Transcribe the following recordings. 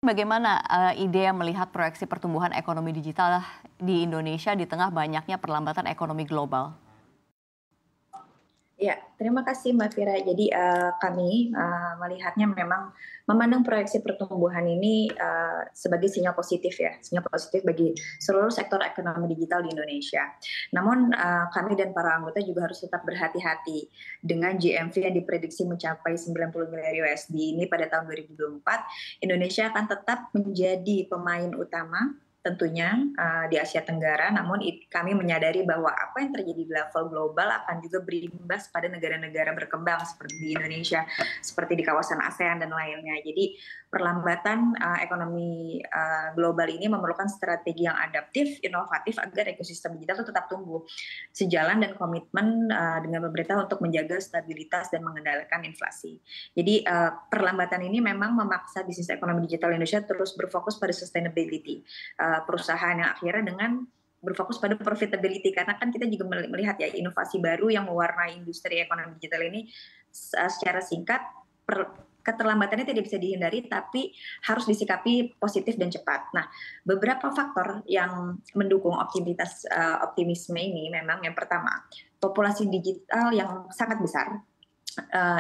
Bagaimana IDEA melihat proyeksi pertumbuhan ekonomi digital di Indonesia di tengah banyaknya perlambatan ekonomi global? Ya, terima kasih Mbak Vira. Jadi kami melihatnya memang memandang proyeksi pertumbuhan ini sebagai sinyal positif ya, sinyal positif bagi seluruh sektor ekonomi digital di Indonesia. Namun kami dan para anggota juga harus tetap berhati-hati dengan GMV yang diprediksi mencapai 90 miliar USD ini pada tahun 2024. Indonesia akan tetap menjadi pemain utama tentunya di Asia Tenggara, namun kami menyadari bahwa apa yang terjadi di level global akan juga berimbas pada negara-negara berkembang seperti di Indonesia, seperti di kawasan ASEAN dan lainnya. Jadi perlambatan ekonomi global ini memerlukan strategi yang adaptif, inovatif agar ekosistem digital itu tetap tumbuh sejalan dan komitmen dengan pemerintah untuk menjaga stabilitas dan mengendalikan inflasi. Jadi perlambatan ini memang memaksa bisnis ekonomi digital Indonesia terus berfokus pada sustainability. Perusahaan yang akhirnya dengan berfokus pada profitability, karena kan kita juga melihat ya inovasi baru yang mewarnai industri ekonomi digital ini secara singkat keterlambatannya tidak bisa dihindari tapi harus disikapi positif dan cepat. Nah, beberapa faktor yang mendukung optimisme ini memang yang pertama, populasi digital yang sangat besar.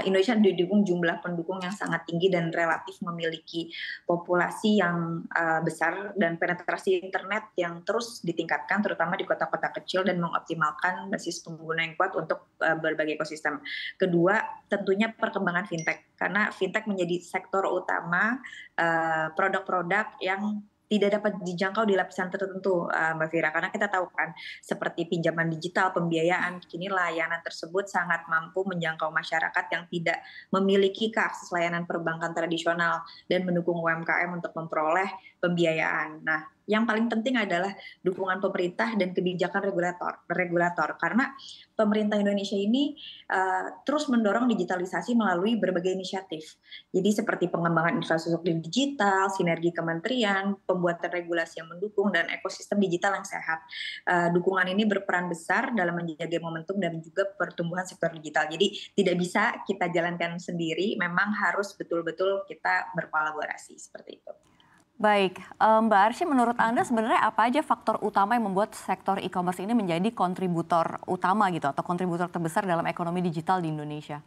Indonesia didukung jumlah pendukung yang sangat tinggi dan relatif memiliki populasi yang besar dan penetrasi internet yang terus ditingkatkan terutama di kota-kota kecil dan mengoptimalkan basis pengguna yang kuat untuk berbagai ekosistem. Kedua, tentunya perkembangan fintech karena fintech menjadi sektor utama produk-produk yang tidak dapat dijangkau di lapisan tertentu, Mbak Vira, karena kita tahu kan seperti pinjaman digital, pembiayaan, kini layanan tersebut sangat mampu menjangkau masyarakat yang tidak memiliki akses layanan perbankan tradisional dan mendukung UMKM untuk memperoleh pembiayaan. Nah, yang paling penting adalah dukungan pemerintah dan kebijakan regulator karena pemerintah Indonesia ini terus mendorong digitalisasi melalui berbagai inisiatif. Jadi seperti pengembangan infrastruktur digital, sinergi kementerian, pembuatan regulasi yang mendukung, dan ekosistem digital yang sehat. Dukungan ini berperan besar dalam menjaga momentum dan juga pertumbuhan sektor digital. Jadi tidak bisa kita jalankan sendiri, memang harus betul-betul kita berkolaborasi seperti itu. Baik, Mbak Arsy, menurut Anda sebenarnya apa aja faktor utama yang membuat sektor e-commerce ini menjadi kontributor utama gitu atau kontributor terbesar dalam ekonomi digital di Indonesia?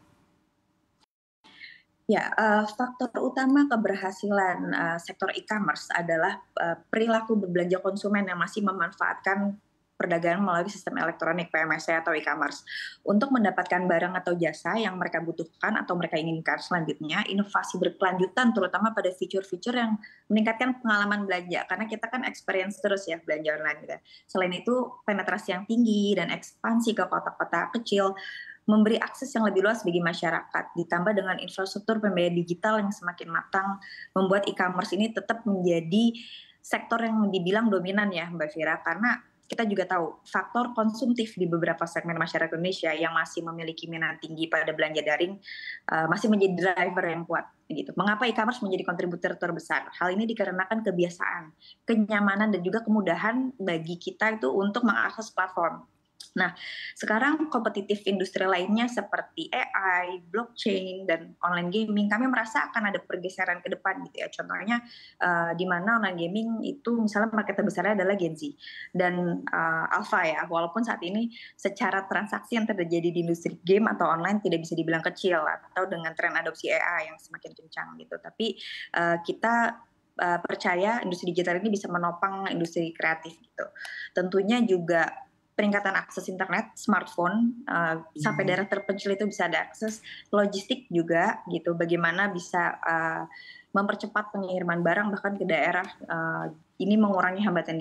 Ya, faktor utama keberhasilan sektor e-commerce adalah perilaku berbelanja konsumen yang masih memanfaatkan perdagangan melalui sistem elektronik PMSC atau e-commerce. Untuk mendapatkan barang atau jasa yang mereka butuhkan atau mereka inginkan selanjutnya, inovasi berkelanjutan terutama pada fitur-fitur yang meningkatkan pengalaman belanja. Karena kita kan experience terus ya belanja online gitu. Selain itu, penetrasi yang tinggi dan ekspansi ke kota-kota kecil memberi akses yang lebih luas bagi masyarakat, ditambah dengan infrastruktur pembayaran digital yang semakin matang, membuat e-commerce ini tetap menjadi sektor yang dibilang dominan ya Mbak Vira, karena kita juga tahu faktor konsumtif di beberapa segmen masyarakat Indonesia yang masih memiliki minat tinggi pada belanja daring masih menjadi driver yang kuat. Gitu. Mengapa e-commerce menjadi kontributor terbesar? Hal ini dikarenakan kebiasaan, kenyamanan, dan juga kemudahan bagi kita itu untuk mengakses platform. Nah, sekarang kompetitif industri lainnya seperti AI, blockchain, dan online gaming, kami merasa akan ada pergeseran ke depan gitu ya. Contohnya di mana online gaming itu misalnya market terbesarnya adalah Gen Z dan Alpha ya. Walaupun saat ini secara transaksi yang terjadi di industri game atau online tidak bisa dibilang kecil atau dengan tren adopsi AI yang semakin kencang gitu. Tapi kita percaya industri digital ini bisa menopang industri kreatif gitu. Tentunya juga peningkatan akses internet, smartphone, sampai daerah terpencil itu bisa ada akses, logistik juga gitu, bagaimana bisa mempercepat pengiriman barang bahkan ke daerah, ini mengurangi hambatan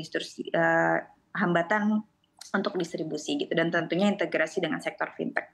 untuk distribusi gitu, dan tentunya integrasi dengan sektor fintech.